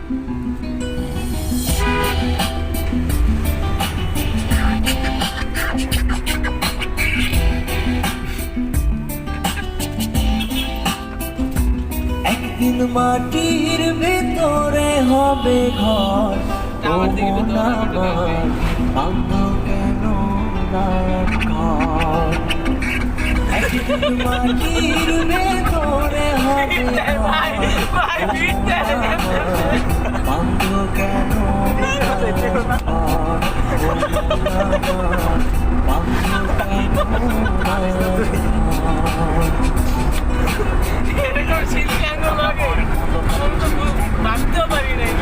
একদিন মাটির ভেতরে হবে ঘর, ও মন আমার ভাঙলো কেন না ঘর। একদিন মাটির ভেতরে হবে ঘর, ভাঙলো কেন না ঘর, ও মন আমার ভাঙলো কেন না ঘর। ভাবতেও পারি নাই।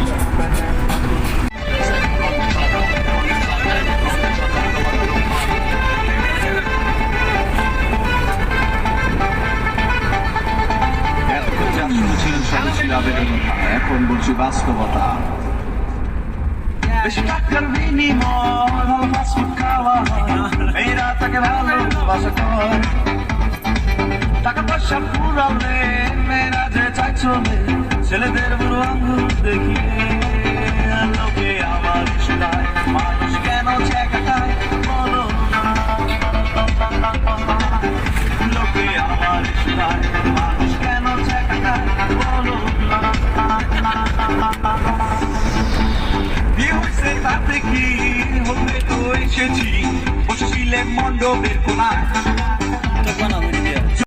এখন বলছি বাস্তবতা। বেশি টাকার বিনিময় ফাস্টফুড খাওয়া হয়, মেয়েরা তাকে ভালোবাসা করে। টাকা পয়সা পুরালে মেয়েরা যে চাই চলে, ছেলেদের বুড়ো আঙ্গুল দেখিয়ে লোকে আমার শোনায়। মানুষ কেন ছেঁকাটায় বলো না, লোকে আমার শোনায়। মানুষ কেন ছেঁকাটায় বলো না। বিয়ে হয়েছে তাতে কি হতে তো এসেছি, বসেছিলে মণ্ডপের